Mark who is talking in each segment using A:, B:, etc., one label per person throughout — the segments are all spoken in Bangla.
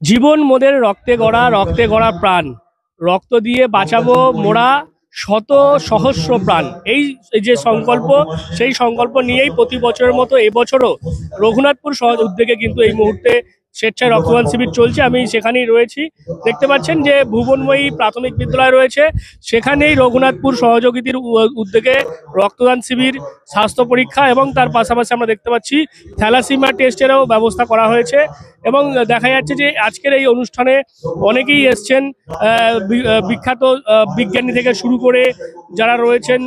A: জীবন মোদের রক্তে গড়া, রক্তে গড়া প্রাণ, রক্ত দিয়ে বাঁচাবো মোরা শত সহস্র প্রাণ। এই যে সংকল্প, সেই সংকল্প নিয়েই প্রতি বছরের মতো এবছরও রঘুনাথপুর সহজ উদ্যোগে কিন্তু এই মুহূর্তে স্বেচ্ছায় রক্তদান শিবির চলছে। আমি সেখানেই রয়েছি। দেখতে পাচ্ছেন যে ভুবনময়ী প্রাথমিক বিদ্যালয় রয়েছে, সেখানেই রঘুনাথপুর সহযোগিতার উদ্যোগে রক্তদান শিবির, স্বাস্থ্য পরীক্ষা এবং তার পাশাপাশি আমরা দেখতে পাচ্ছি থ্যালাসিমিয়া টেস্টেরও ব্যবস্থা করা হয়েছে। এবং দেখা যাচ্ছে যে আজকের এই অনুষ্ঠানে অনেকেই এসছেন, বিখ্যাত বিজ্ঞানী থেকে শুরু করে যারা রয়েছেন,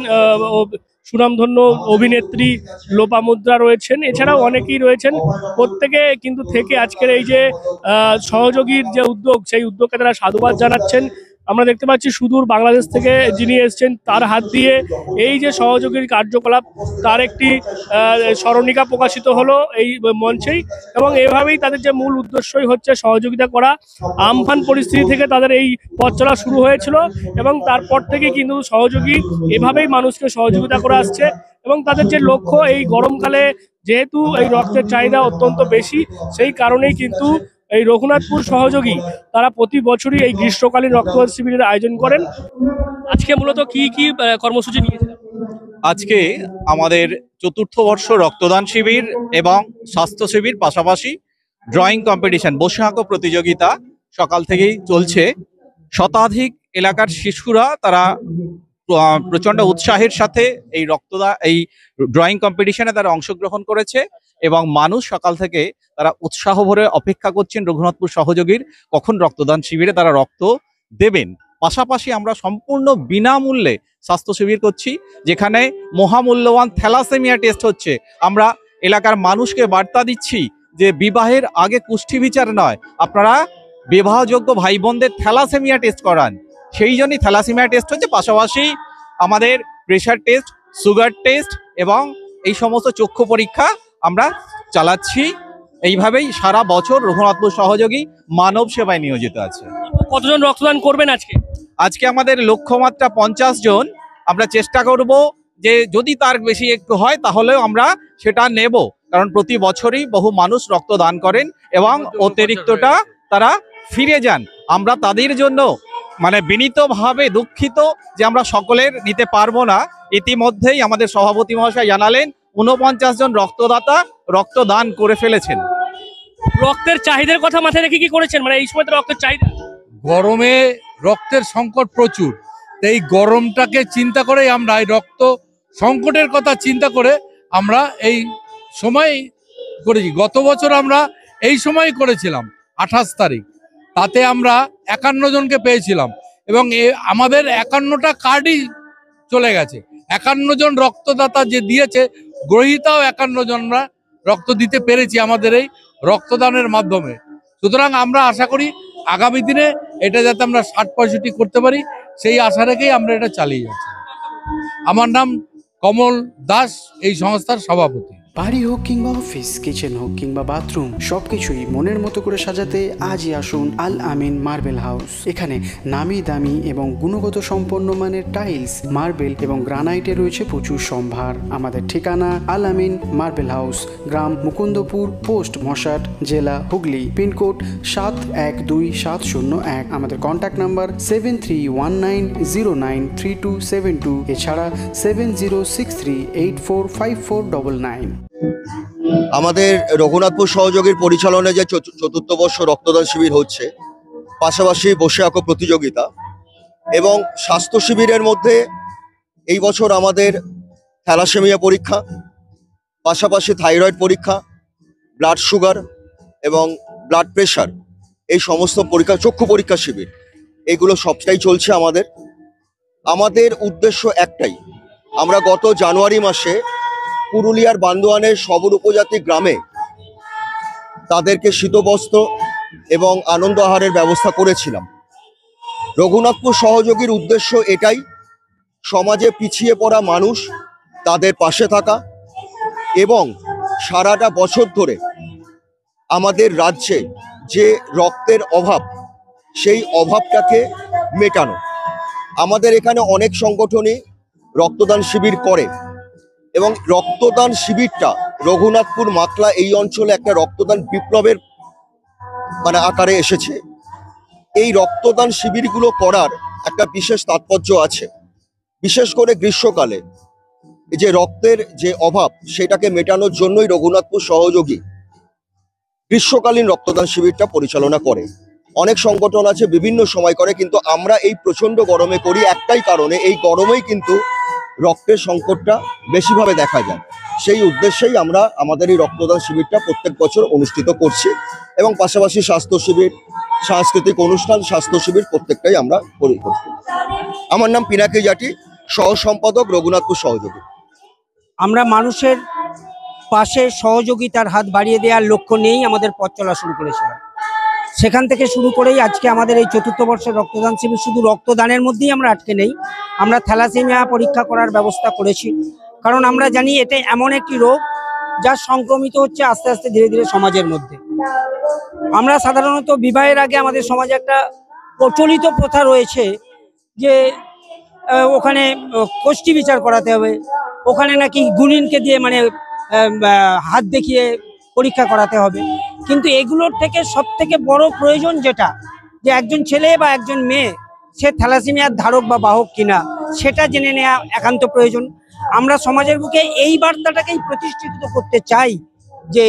A: সুনামধন্য অভিনেত্রী লোপামুদ্রা রয়েছেন, এছাড়াও অনেকেই রয়েছেন। প্রত্যেকে কিন্তু থেকে আজকের এই যে সহযোগীর যে উদ্যোগ, সেই উদ্যোগকে তারা সাধুবাদ জানাচ্ছেন। আমরা দেখতে পাচ্ছি সুদূর বাংলাদেশ থেকে যিনি এসছেন, তার হাত দিয়ে এই যে সহযোগীর কার্যকলাপ, তার একটি স্মরণিকা প্রকাশিত হলো এই মঞ্চেই। এবং এভাবেই তাদের যে মূল উদ্দেশ্যই হচ্ছে সহযোগিতা করা। আমফান পরিস্থিতি থেকে তাদের এই পথ চলা শুরু হয়েছিল এবং তারপর থেকে কিন্তু সহযোগী এভাবেই মানুষকে সহযোগিতা করে আসছে। এবং তাদের যে লক্ষ্য, এই গরমকালে যেহেতু এই রক্তের চাহিদা অত্যন্ত বেশি, সেই কারণেই কিন্তু এই রঘুনাথপুর সহযোগী তারা প্রতি বছরই এই গ্রীষ্মকালীন রক্তদান শিবিরের আয়োজন করেন। আজকে মূলত কি কি কর্মসূচি নিয়েছিলেন?
B: আজকে আমাদের চতুর্থ বর্ষ রক্তদান শিবির এবং স্বাস্থ্য শিবির, পাশাপাশি ড্রয়িং কম্পিটিশন, বসে আঁকো প্রতিযোগিতা সকাল থেকেই চলছে। শতাধিক এলাকার শিশুরা তারা প্রচন্ড উৎসাহের সাথে এই ড্রয়িং কম্পিটিশনে তারা অংশগ্রহণ করেছে এবং মানুষ সকাল থেকে তারা উৎসাহ ভরে অপেক্ষা করছেন রঘুনাথপুর সহযোগীর কখন রক্তদান শিবিরে তারা রক্ত দেবেন। পাশাপাশি আমরা সম্পূর্ণ বিনামূল্যে স্বাস্থ্য শিবির করছি, যেখানে মহামূল্যবান থ্যালাসেমিয়া টেস্ট হচ্ছে। আমরা এলাকার মানুষকে বার্তা দিচ্ছি যে বিবাহের আগে কুষ্ঠি বিচার নয়, আপনারা বিবাহযোগ্য ভাই বোনদের থ্যালাসেমিয়া টেস্ট করান। সেই জন্যই থ্যালাসেমিয়া টেস্ট হচ্ছে। পাশাপাশি আমাদের প্রেশার টেস্ট, সুগার টেস্ট এবং এই সমস্ত চক্ষু পরীক্ষা আমরা চালাচ্ছি। এইভাবেই সারা বছর রঘুনাথপুর সহযোগী মানব সেবায় নিয়োজিত আছে।
A: কতজন রক্তদান করবেন আজকে?
B: আজকে আমাদের লক্ষ্যমাত্রা 50 জন। আমরা চেষ্টা করব যে যদি তার বেশি একটু হয় তাহলেও আমরা সেটা নেব, কারণ প্রতি বছরই বহু মানুষ রক্তদান করেন এবং অতিরিক্তটা তারা ফিরে যান। আমরা তাদের জন্য বিনীতভাবে দুঃখিত যে আমরা সকলের নিতে পারবো না। ইতিমধ্যেই আমাদের সভাপতি মহাশয় জানালেন 49 জন রক্তদাতা রক্তদান করে ফেলেছেন।
A: রক্তের চাহিদার কথা মাথায় রেখে কি করেছেন, এই সময় তো রক্তের চাহিদা?
C: গরমে রক্তের সংকট প্রচুর, এই গরমটাকে চিন্তা করে আমরা এই রক্ত সংকটের কথা চিন্তা করে আমরা এই সময় করেছি। গত বছর আমরা এই সময় করেছিলাম 28 তারিখ, তাতে আমরা 51 জনকে পেয়েছিলাম এবং আমাদের 51টা কার্ডই চলে গেছে। 51 জন রক্তদাতা যে দিয়েছে, গ্রহীতাও 51 জনরা রক্ত দিতে পেরেছি আমাদের এই রক্তদানের মাধ্যমে। সুতরাং আমরা আশা করি আগামী দিনে এটা যাতে আমরা 60-65 করতে পারি, সেই আশা রেখেই আমরা এটা চালিয়ে যাচ্ছি। আমার নাম কমল দাস, এই সংস্থার সভাপতি।
D: বাড়ি হোক কিংবা অফিস, কিচেন হোক কিংবা বাথরুম, সবকিছুই মনের মতো করে সাজাতে আজই আসুন আল আমিন মার্বেল হাউস। এখানে নামি দামি এবং গুণগত সম্পন্ন মানের টাইলস, মার্বেল এবং গ্রানাইটে রয়েছে প্রচুর সম্ভার। আমাদের ঠিকানা আল আমিন মার্বেল হাউস, গ্রাম মুকুন্দপুর, পোস্ট মশাট, জেলা হুগলি, পিনকোড 712701। আমাদের কন্ট্যাক্ট নাম্বার 7319093272, এছাড়া 7063845499।
E: আমাদের রঘুনাথপুর সহযোগীর পরিচালনায় যে চতুর্থ বর্ষ রক্তদান শিবির হচ্ছে, পাশাপাশি বসে আঁকো প্রতিযোগিতা এবং স্বাস্থ্য শিবিরের মধ্যে এই বছর আমাদের থ্যালাসেমিয়া পরীক্ষা, পাশাপাশি থাইরয়েড পরীক্ষা, ব্লাড সুগার এবং ব্লাড প্রেশার, এই সমস্ত পরীক্ষা, চক্ষু পরীক্ষা শিবির, এগুলো সবটাই চলছে। আমাদের উদ্দেশ্য একটাই, আমরা গত জানুয়ারি মাসে পুরুলিয়ার বান্দোয়ানের সবর উপজাতি গ্রামে তাদেরকে শীতবস্ত্র এবং আনন্দ আহারের ব্যবস্থা করেছিলাম। রঘুনাথপুর সহযোগীর উদ্দেশ্য এটাই, সমাজে পিছিয়ে পড়া মানুষ, তাদের পাশে থাকা এবং সারাটা বছর ধরে আমাদের রাজ্যে যে রক্তের অভাব, সেই অভাবটাকে মেটানো। আমাদের এখানে অনেক সংগঠনই রক্তদান শিবির করে এবং রক্তদান শিবিরটা রঘুনাথপুর মাতলা এই অঞ্চলে একটা রক্তদান বিপ্লবের আকারে এসেছে। এই রক্তদান শিবিরগুলো করার একটা বিশেষ তাৎপর্য আছে। বিশেষ করে গ্রীষ্মকালে যে রক্তের যে অভাব সেটাকে মেটানোর জন্যই রঘুনাথপুর সহযোগী গ্রীষ্মকালীন রক্তদান শিবিরটা পরিচালনা করে। অনেক সংগঠন আছে বিভিন্ন সময় করে, কিন্তু আমরা এই প্রচন্ড গরমে করি একটাই কারণে, এই গরমেই কিন্তু রক্তের সংকটটা বেশিভাবে দেখা যায়। সেই উদ্দেশ্যেই আমরা আমাদের এই রক্তদান শিবিরটা প্রত্যেক বছর অনুষ্ঠিত করছি এবং পাশাপাশি স্বাস্থ্য শিবির, সাংস্কৃতিক অনুষ্ঠান, স্বাস্থ্য শিবির প্রত্যেকটাই আমরা করছি। আমার নাম পিনাকি জাটি, সহ সম্পাদক রঘুনাথপুর সহযোগী।
F: আমরা মানুষের পাশে সহযোগিতার হাত বাড়িয়ে দেওয়ার লক্ষ্য নিয়েই আমাদের পথ চলা শুরু করেছিলাম। সেখান থেকে শুরু করেই আজকে আমাদের এই ৪র্থ বর্ষের রক্তদান শিবির। শুধু রক্তদানের মধ্যেই আমরা আটকে নেই, আমরা থ্যালাসেমিয়া পরীক্ষা করার ব্যবস্থা করেছি। কারণ আমরা জানি এটা এমন একটি রোগ যা সংক্রমিত হচ্ছে আস্তে আস্তে ধীরে ধীরে সমাজের মধ্যে। আমরা সাধারণত বিবাহের আগে আমাদের সমাজে একটা প্রচলিত প্রথা রয়েছে যে ওখানে কোষ্ঠী বিচার করাতে হবে, ওখানে নাকি গুণিনকে দিয়ে হাত দেখিয়ে পরীক্ষা করাতে হবে। কিন্তু এগুলোর থেকে সব থেকে বড় প্রয়োজন যেটা, যে একজন ছেলে বা একজন মেয়ে সে থ্যালাসেমিয়ার ধারক বা বাহক কিনা সেটা জেনে নেওয়া একান্ত প্রয়োজন। আমরা সমাজের বুকে এই বার্তাটাকেই প্রতিষ্ঠিত করতে চাই যে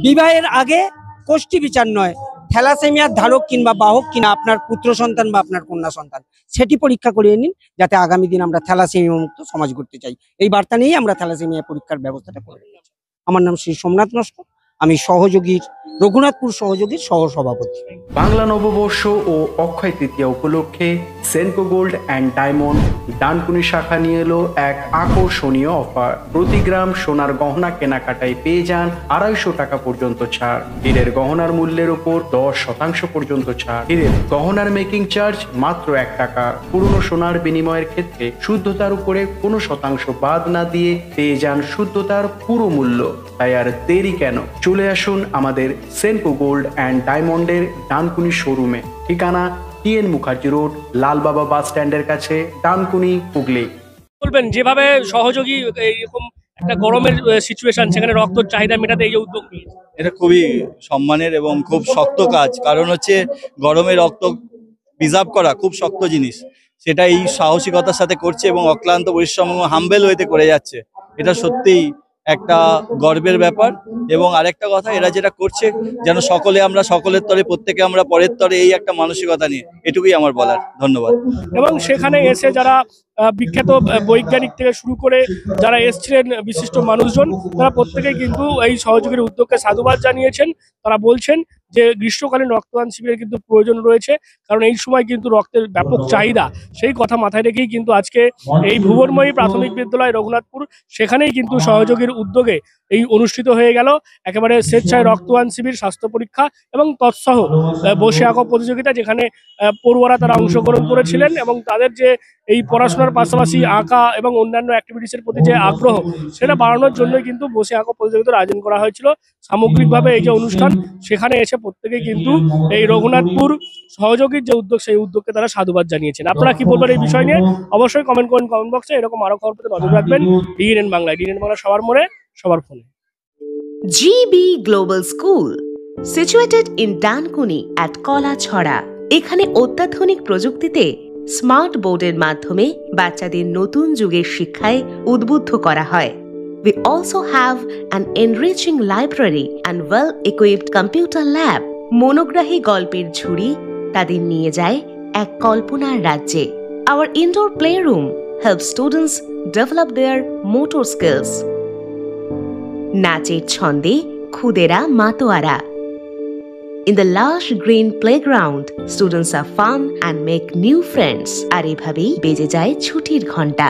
F: বিবাহের আগে কোষ্ঠী বিচার নয়, থ্যালাসেমিয়ার ধারক কিংবা বাহক কিনা আপনার পুত্র সন্তান বা আপনার কন্যা সন্তান সেটি পরীক্ষা করিয়ে নিন, যাতে আগামী দিন আমরা থ্যালাসেমিয়া মুক্ত সমাজ গড়তে চাই। এই বার্তা নিয়েই আমরা থ্যালাসেমিয়া পরীক্ষার ব্যবস্থাটা করে নিয়েছি। আমার নাম শ্রী সোমনাথ নস্কর, আমি সহযোগীর রঘুনাথপুর সহযোগীর সহসভাপতি।
D: বাংলা নববর্ষ ও অক্ষয় তৃতীয়া উপলক্ষে Senco gold and diamond Dankuni শাখা নিয়ে এলো এক আকর্ষণীয় অফার। প্রতি গ্রাম সোনার গহনা কেনাকাটায় পেয়ে যান 250 টাকা পর্যন্ত ছাড়। হীরের গহনার মূল্যের উপর 10% পর্যন্ত ছাড়। হীরের গহনার মেকিং চার্জ মাত্র 1 টাকা। পুরনো সোনার বিনিময়ের ক্ষেত্রে শুদ্ধতার উপরে কোনো শতাংশ বাদ না দিয়ে পেয়ে যান শুদ্ধতার পুরো মূল্য। তাই আর দেরি কেন, চলে আসুন আমাদের সেনকো গোল্ড অ্যান্ড ডায়মন্ডের ডানকুনি শোরুমে। ঠিকানা TN মুখার্জি রোড, লালবাবা বাস স্ট্যান্ডের কাছে, ডানকুনি, হুগলি।
A: বলবেন যেভাবে সহযোগী এইরকম একটা গরমের সিচুয়েশন, সেখানে রক্তের চাহিদা মেটাতে এই যে উদ্যোগ নিয়েছে,
G: এটা খুবই সম্মানের এবং খুব শক্ত কাজ। কারণ হচ্ছে গরমে রক্ত প্রিজার্ভ করা খুব শক্ত জিনিস, সেটা এই সাহসিকতার সাথে করছে এবং অক্লান্ত পরিশ্রম এবং হাম্বেল ওয়েতে করে যাচ্ছে। এটা সত্যিই একটা গর্বের ব্যাপার। এবং আরেকটা কথা, এরা যেটা করছে যেন আমরা সকলের তরে, প্রত্যেকে আমরা পরের তরে, এই একটা মানসিকতা নিয়ে, এটুকুই আমার বলার। ধন্যবাদ।
A: এবং সেখানে এসে যারা বিখ্যাত বৈজ্ঞানিক থেকে শুরু করে যারা এসছিলেন বিশিষ্ট মানুষজন, তারা প্রত্যেকেই কিন্তু এই সহযোগীর উদ্যোগকে সাধুবাদ জানিয়েছেন। তারা বলছেন যে গ্রীষ্মকালীন রক্তদান শিবিরের কিন্তু প্রয়োজন রয়েছে, কারণ এই সময় কিন্তু রক্তের ব্যাপক চাহিদা। সেই কথা মাথায় রেখেই কিন্তু আজকে এই ভুবনময়ী প্রাথমিক বিদ্যালয় রঘুনাথপুর, সেখানেই কিন্তু সহযোগীর উদ্যোগে এই অনুষ্ঠিত হয়ে গেল একেবারে স্বেচ্ছায় রক্তদান শিবির, স্বাস্থ্য পরীক্ষা এবং তৎসহ বসে আঁকা প্রতিযোগিতা, যেখানে পড়ুয়ারা তারা অংশগ্রহণ করেছিলেন এবং তাদের যে এই পড়াশোনার পাশাপাশি আঁকা এবং অন্যান্য অ্যাক্টিভিটিসের প্রতি যে আগ্রহ, সেটা বাড়ানোর জন্যই কিন্তু বসে আঁকা প্রতিযোগিতার আয়োজন করা হয়েছিল। সামগ্রিকভাবে এই যে অনুষ্ঠান, সেখানে এসে প্রত্যেকেই কিন্তু এই রঘুনাথপুর সহযোগীর যে উদ্যোগ, সেই উদ্যোগকে তারা সাধুবাদ জানিয়েছেন। আপনারা কি বলবেন এই বিষয় নিয়ে? অবশ্যই কমেন্ট করুন কমেন্ট বক্সে। এরকম আরো খবর পেতে নজর রাখবেন DNN বাংলায়। DNN বাংলা সবার মনে, সবার ফোনে।
H: GB Global School, situated in Dankuni at Kolachhora. এখানে অত্যাধুনিক প্রযুক্তিতে স্মার্ট বোর্ডের মাধ্যমে বাচ্চাদের নতুন যুগের শিক্ষায় উদ্বুদ্ধ করা হয়। We also have an enriching library and well-equipped computer lab. মনোগ্রাহী গল্পের ঝুড়ি তাদের নিয়ে যায় এক কল্পনার রাজ্যে। Our indoor playroom helps students develop their motor skills. নাচের ছন্দে খুদেরা মাতোয়ারা। In the lush green playground, students are fun and make new friends. আর এভাবেই বেজে যায় ছুটির ঘন্টা।